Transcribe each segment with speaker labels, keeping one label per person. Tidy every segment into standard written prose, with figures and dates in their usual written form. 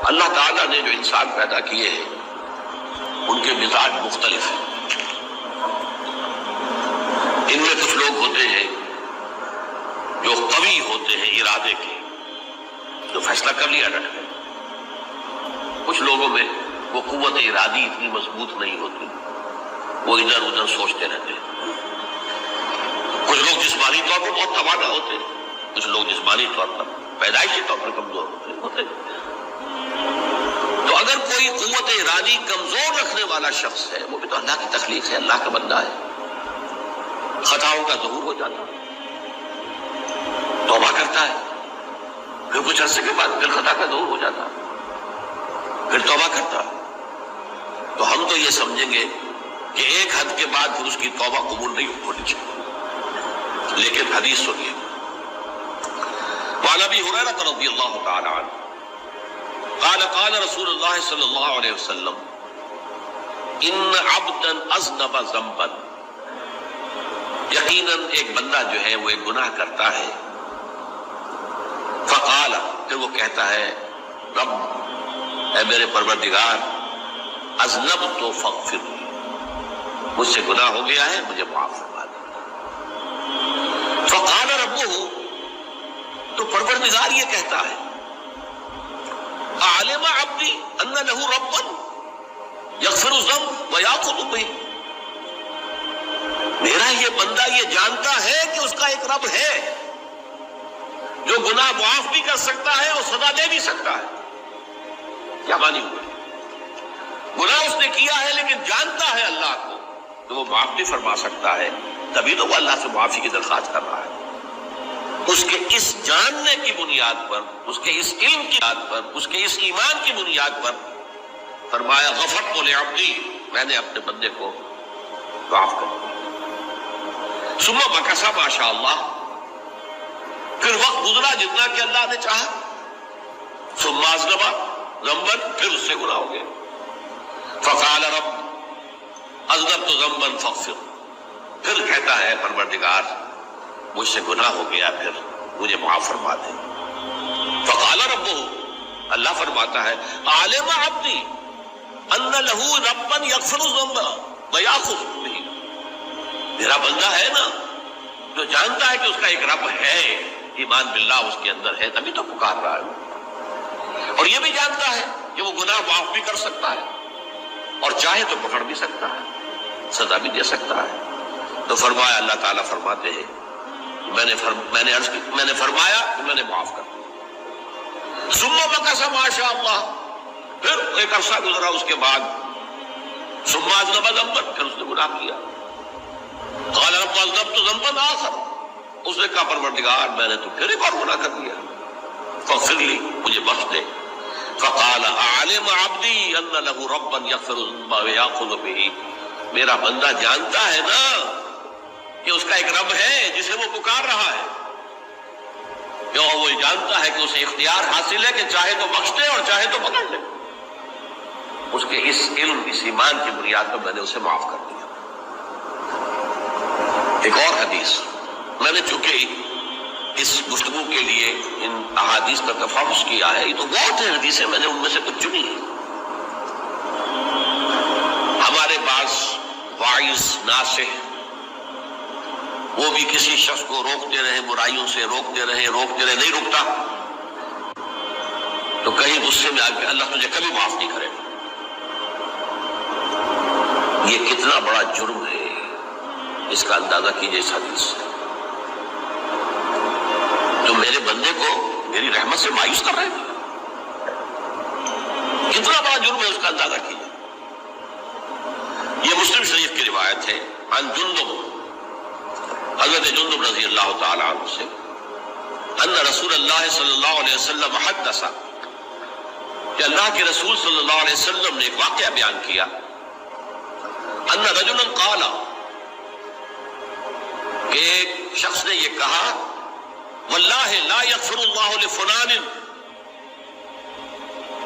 Speaker 1: اللہ تعالیٰ نے جو انسان پیدا کیے ہیں ان کے مزاج مختلف ہیں. ان میں کچھ لوگ ہوتے ہیں جو قوی ہوتے ہیں ارادے کے، جو فیصلہ کر لیا ڈٹ گئے. کچھ لوگوں میں وہ قوت ارادی اتنی مضبوط نہیں ہوتی، وہ ادھر ادھر سوچتے رہتے ہیں. کچھ لوگ جسمانی طور پر بہت توانا ہوتے ہیں، کچھ لوگ جسمانی طور پر پیدائشی طور پر کمزور ہوتے ہیں. تو اگر کوئی قوت ارادی کمزور رکھنے والا شخص ہے، وہ بھی تو اللہ کی تخلیق ہے، اللہ کا بندہ ہے، خطاؤں کا ظہور ہو جاتا ہے، توبہ کرتا ہے، پھر کچھ عرصے کے بعد پھر خطا کا ظہور ہو جاتا ہے، پھر توبہ کرتا ہے. تو ہم تو یہ سمجھیں گے کہ ایک حد کے بعد پھر اس کی توبہ قبول نہیں ہونی چاہیے. لیکن حدیث سنیے، وعن ابی ہریرہ رضی اللہ تعالی عنہ قال قال رسول اللہ صلی اللہ علیہ وسلم ان عبدا اذنب ذنبا، یقیناً ایک بندہ جو ہے وہ ایک گناہ کرتا ہے. فقال، پھر وہ کہتا ہے رب، اے میرے پروردگار، اذنبت فاغفر، مجھ سے گناہ ہو گیا ہے، مجھے معاف فرما دے. فقال ربہ، تو پروردگار یہ کہتا ہے اعلم عبدی ان له ربا یغفر الذنب ویأخذ به، میرا یہ بندہ یہ جانتا ہے کہ اس کا ایک رب ہے جو گناہ معاف بھی کر سکتا ہے اور سزا دے بھی سکتا ہے. کیا مانی ہوئے؟ گناہ اس نے کیا ہے لیکن جانتا ہے اللہ کو تو وہ معاف بھی فرما سکتا ہے، تبھی تو وہ اللہ سے معافی کی درخواست کر رہا ہے. اس کے اس جاننے کی بنیاد پر، اس کے اس علم کی بنیاد پر، اس کے اس ایمان کی بنیاد پر فرمایا غفرت لعبدی، میں نے اپنے بندے کو معاف کر دیا. ثم مکث ما شاء اللہ، پھر وقت گزرا جتنا کہ اللہ نے چاہا. ثم اذنب ذنبا، پھر اس سے گناہ ہو گیا. فقال رب اذنبت ذنبا فاغفر، پھر کہتا ہے پروردگار مجھ سے گناہ ہو گیا، پھر مجھے معاف فرما دے. فقال ربہ، اللہ فرماتا ہے عالم عبدی ان له ربا یغفر الذنب ویأخذ به، میرا بندہ ہے نا جو جانتا ہے کہ اس کا ایک رب ہے، ایمان باللہ اس کے اندر ہے، تبھی تو پکار رہا ہے. اور یہ بھی جانتا ہے کہ وہ گناہ معاف بھی کر سکتا ہے اور چاہے تو پکڑ بھی سکتا ہے، سزا بھی دے سکتا ہے. تو فرمایا، اللہ تعالیٰ فرماتے ہیں میں نے فرمایا کہ میں نے معاف کر دیا. ثم مکث ما شاء اللہ، پھر ایک عرصہ گزرا اس کے بعد. ثم اذنب ذنبا، پھر اس نے گناہ کیا. قال رب اذنبت ذنبا آخر، اس نے کہا پروردگار میں نے تو پھر ایک اور گناہ کر دیا، فاغفر لی، مجھے بخش دے. فقال اعلم عبدی ان له ربا یغفر الذنب ویأخذ به، میرا بندہ جانتا ہے نا کہ اس کا ایک رب ہے جسے وہ پکار رہا ہے، کیوں وہ جانتا ہے کہ اسے اختیار حاصل ہے کہ چاہے تو بخش دے اور چاہے تو پکڑ لے. اس کے اس علم، اس ایمان کی بنیاد پر میں نے اسے معاف کر دیا. ایک اور حدیث، میں نے چونکہ اس گفتگو کے لیے ان احادیث کا تفحص کیا ہے، یہ تو بہت ہیں حدیثیں، میں نے ان میں سے کچھ چنی ہے. ہمارے پاس واعظ ناصح وہ بھی کسی شخص کو روکتے رہے، برائیوں سے روکتے رہے، نہیں رکتا تو کہیں غصے میں آ کے اللہ تجھے کبھی معاف نہیں کرے گا. یہ کتنا بڑا جرم ہے، اس کا اندازہ کیجئے اس حدیث سے. تو میرے بندے کو میری رحمت سے مایوس کر رہے ہیں، کتنا بڑا جرم ہے، اس کا اندازہ کیجئے. یہ مسلم شریف کی روایت ہے عن جندب، حضرت جندب رضی اللہ تعالی عنہ سے، ان رسول اللہ صلی اللہ علیہ وسلم حدث، کہ اللہ کے رسول صلی اللہ علیہ وسلم نے ایک واقعہ بیان کیا. ان رجلا قال، کہ ایک شخص نے یہ کہا واللہ لا یغفر اللہ لفلان،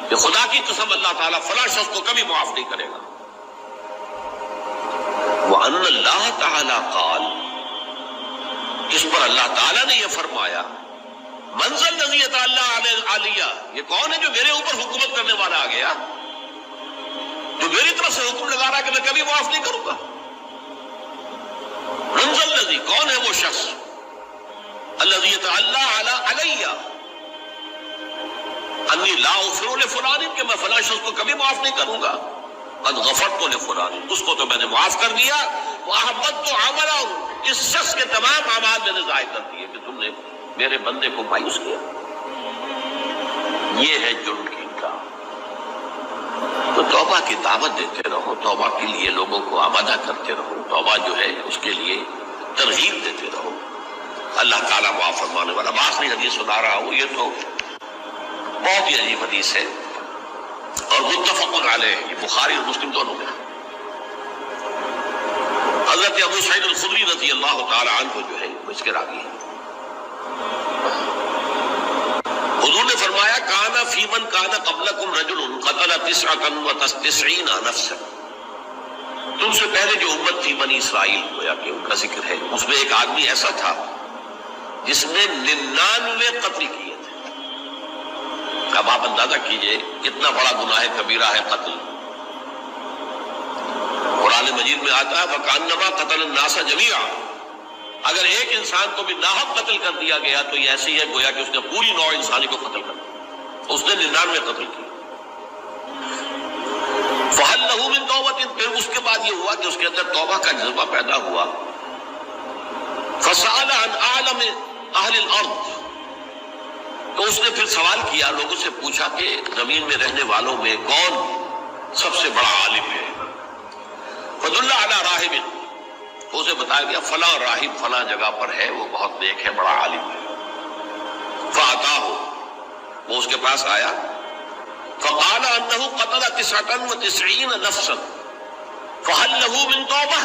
Speaker 1: کہ خدا کی قسم اللہ تعالیٰ فلاں شخص کو کبھی معاف نہیں کرے گا. وَأَنَّ اللَّهَ تَعَالَى قَالَ، اس پر اللہ تعالیٰ نے یہ فرمایا مَنْ ذَا الَّذِي يَتَعَالَّى عَلَيَّ، یہ کون ہے جو میرے اوپر حکومت کرنے آ گیا جو میری طرف سے حکم لگا رہا ہے کہ میں کبھی معاف نہیں کروں گا. من ذا الذی، کون ہے وہ شخص الذی یتعلی علی انی لا اغفر لفلان، کہ میں فلاں شخص کو کبھی معاف نہیں کروں گا. قد غفرت لفلان، اس کو تو میں نے معاف کر دیا. واحبطت عملہ، اس شخص کے تمام اعمال میں نے ضائع کر دیے کہ تم نے میرے بندے کو مایوس کیا. یہ ہے جرم کی انکار. تو توبہ کی دعوت دیتے رہو، توبہ کے لیے لوگوں کو آمادہ کرتے رہو، توبہ جو ہے اس کے لیے ترغیب دیتے رہو. اللہ تعالیٰ معاف فرمانے والا. آخری حدیث سنا رہا ہوں، یہ تو بہت ہی عجیب حدیث ہے اور متفق علیہ، یہ بخاری اور مسلم دونوں میں. حضرت ابو سعید الخدری رضی اللہ تعالی عنہ جو ہے وہ اس کے راوی ہیں. حضور نے فرمایا کانا فی من کانا قبلکم رجل قتل 99 نفسا، تم سے پہلے جو امت تھی بنی اسرائیل، گویا کہ ان کا ذکر ہے، اس میں ایک آدمی ایسا تھا جس نے 99 قتل کیے تھے. اب آپ اندازہ کیجئے کتنا بڑا گناہ کبیرہ ہے قتل. قرآن مجید میں آتا ہے فَكَأَنَّمَا قَتَلَ النَّاسَ جَمِيعًا، اگر ایک انسان کو بھی ناحق قتل کر دیا گیا تو یہ ایسی ہے گویا کہ اس نے پوری نوع انسانی کو قتل کر دیا. اس نے 99 قتل کی. فَهَلْ لَهُ مِن تَوْبَةٍ، پھر اس کے بعد یہ ہوا کہ اس کے اندر توبہ کا جذبہ پیدا ہوا. فَسَأَلَ عَنْ أَعْلَمِ أَهْلِ الْأَرْضِ، تو اس نے پھر سوال کیا، لوگوں سے پوچھا کہ زمین میں رہنے والوں میں کون سب سے بڑا عالم ہے. فَدُلَّ عَلَى رَاهِبٍ، اسے بتایا گیا فلاں راہب فلاں جگہ پر ہے، وہ بہت نیک ہے، بڑا عالم ہے. فَأَتَاهُ، وہ اس کے پاس آیا. فَقَالَ أَنَّهُ قَتَلَ 99 نَفْسًا فَهَلْ لَهُ مِن تَوْبَةٍ،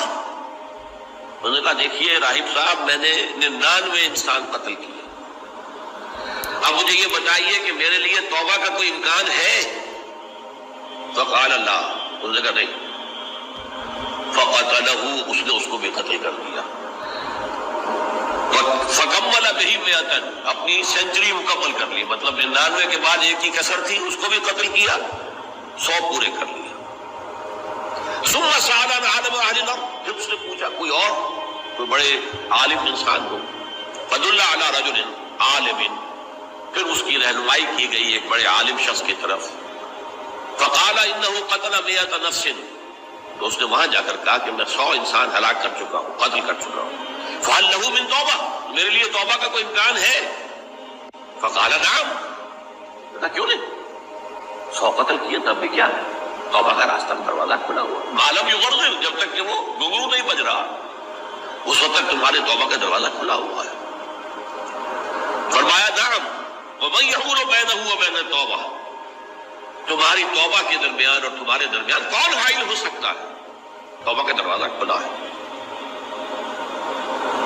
Speaker 1: انہوں نے کہا دیکھیے راہب صاحب، میں نے 99 انسان قتل کیے، اب مجھے یہ بتائیے کہ میرے لیے توبہ کا کوئی امکان ہے. فقال اللہ، انہوں نے کہا نہیں. فقتلہ، اس نے اس کو بھی قتل کر دیا. فکمل بہ 100، اپنی سینچری مکمل کر لی، مطلب 99 کے بعد ایک ہی کسر تھی، اس کو بھی قتل کیا، 100 پورے کر لیا. ثم سأل عن عالم اہل الارض، پھر اس نے پوچھا کوئی اور کوئی بڑے عالم انسان ہو. فدل علی رجل عالم، پھر اس کی رہنمائی کی گئی ایک بڑے عالم شخص کی طرف. فقال انه قتل 100 نفس، تو اس نے وہاں جا کر کہا کہ میں 100 انسان ہلاک کر چکا ہوں، قتل کر چکا ہوں. فهل له من توبہ، میرے لیے توبہ کا کوئی امکان ہے. فقال نعم، کہا کیوں نہیں، 100 قتل کیے تب بھی کیا ہے، توبہ کا راستہ دروازہ کھلا ہوا. معلوم یغرغر، جب تک کہ وہ گھنگرو نہیں بج رہا اس وقت تک تمہارے توبہ کا دروازہ کھلا ہوا ہے. فرمایا نعم ومن یحول بینہ وبین التوبہ، تمہاری توبہ کے درمیان اور تمہارے درمیان کون حائل ہو سکتا ہے، توبہ کا دروازہ کھلا ہے.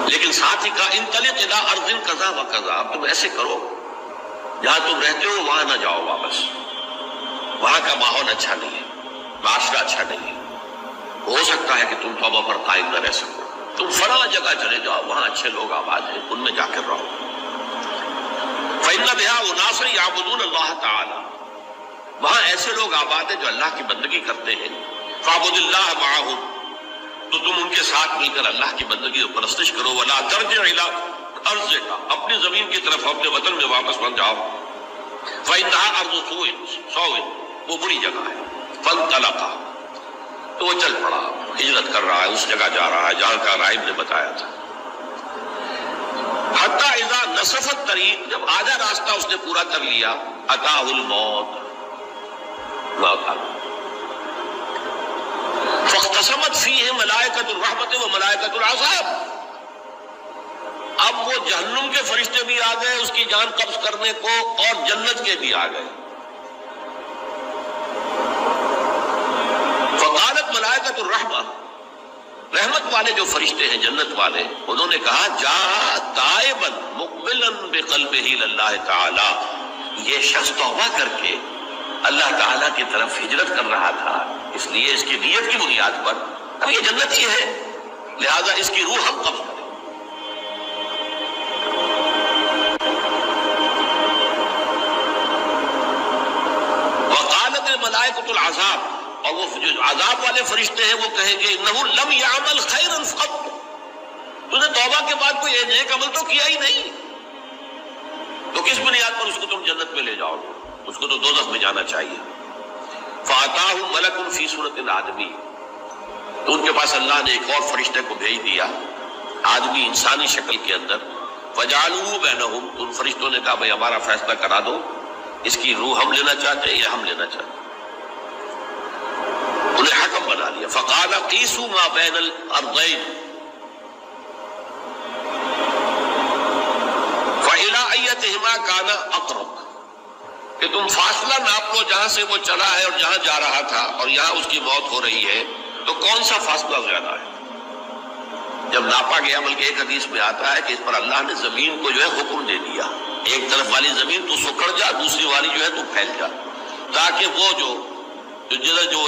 Speaker 1: لیکن ساتھ ہی کہا انطلق الی ارض کذا و کذا، اب تم ایسے کرو جہاں تم رہتے ہو وہاں نہ جاؤ واپس، وہاں کا ماحول اچھا نہیں ہے، معاشرہ اچھا نہیں ہے، ہو سکتا ہے کہ تم توبہ پر قائم نہ رہ سکو، تم فلاں جگہ چلے جاؤ، وہاں اچھے لوگ آباد ہیں، ان میں جا کر رہو. فإن بها أناس يعبدون الله تعالی، وہاں ایسے لوگ آباد ہیں جو اللہ کی بندگی کرتے ہیں. فاعبد اللہ معهم، تو تم ان کے ساتھ مل کر اللہ کی بندگی اور پرستش کرو. ولا ترجع الى ارضک، اپنی زمین کی طرف اپنے وطن میں واپس بن جاؤ. فإنها ارض سوء، وہ بری جگہ ہے. فانطلقا، تو وہ چل پڑا، ہجرت کر رہا ہے، اس جگہ جا رہا ہے جہاں کا راہب نے بتایا تھا. حتی اذا نصف الطریق، جب آدھا راستہ اس نے پورا کر لیا، اتاہ الموت، موت آ گئی. فاختصمت فیہ ملائکۃ الرحمت و ملائکۃ العذاب، اب وہ جہنم کے فرشتے بھی آ گئے اس کی جان قبض کرنے کو، اور جنت کے بھی آ گئے. فقالت ملائکۃ الرحمہ، رحمت والے جو فرشتے ہیں جنت والے، انہوں نے کہا جا تائبا مقبلا بقلبہ للہ تعالی، یہ شخص توبہ کر کے اللہ تعالیٰ کی طرف ہجرت کر رہا تھا، اس لیے اس کی نیت کی بنیاد پر اب یہ جنتی ہے، لہذا اس کی روح ہم قبض کریں. وقالت الملائکۃ العذاب، اور وہ جو عذاب والے فرشتے ہیں وہ کہیں گے انہ لم یعمل خیرا قط، تو نے توبہ کے بعد کوئی نیک عمل تو کیا ہی نہیں، تو کس بنیاد پر اس کو تم جنت میں لے جاؤ گے؟ اس کو تو دوزخ میں جانا چاہیے۔ فاتاہ ملک فی صورت آدمی، تو ان کے پاس اللہ نے ایک اور فرشتے کو بھیج دیا آدمی انسانی شکل کے اندر، فجعلوا بینہم، تو ان فرشتوں نے کہا بھائی ہمارا فیصلہ کرا دو، اس کی روح ہم لینا چاہتے ہیں یا ہم لینا چاہتے ہیں، انہیں حکم بنا دیا۔ فقال قیسوا ما بین الارضین فإلی ایتہما کان اقرب، کہ تم فاصلہ ناپ لو جہاں سے وہ چلا ہے اور جہاں جا رہا تھا اور یہاں اس کی موت ہو رہی ہے، تو کون سا فاصلہ زیادہ ہے؟ جب ناپا گیا، بلکہ ایک حدیث میں آتا ہے کہ اس پر اللہ نے زمین کو جو ہے حکم دے دیا، ایک طرف والی زمین تو سکڑ جا، دوسری والی جو ہے تو پھیل جا، تاکہ وہ جو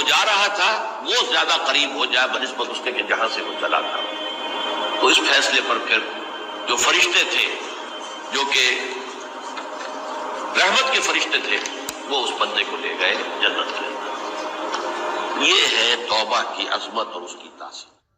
Speaker 1: جا رہا تھا وہ زیادہ قریب ہو جائے بنسبت اس کے کہ جہاں سے وہ چلا تھا۔ تو اس فیصلے پر پھر جو فرشتے تھے جو کہ رحمت کے فرشتے تھے وہ اس بندے کو لے گئے جنت میں۔ یہ ہے توبہ کی عظمت اور اس کی تاثیر۔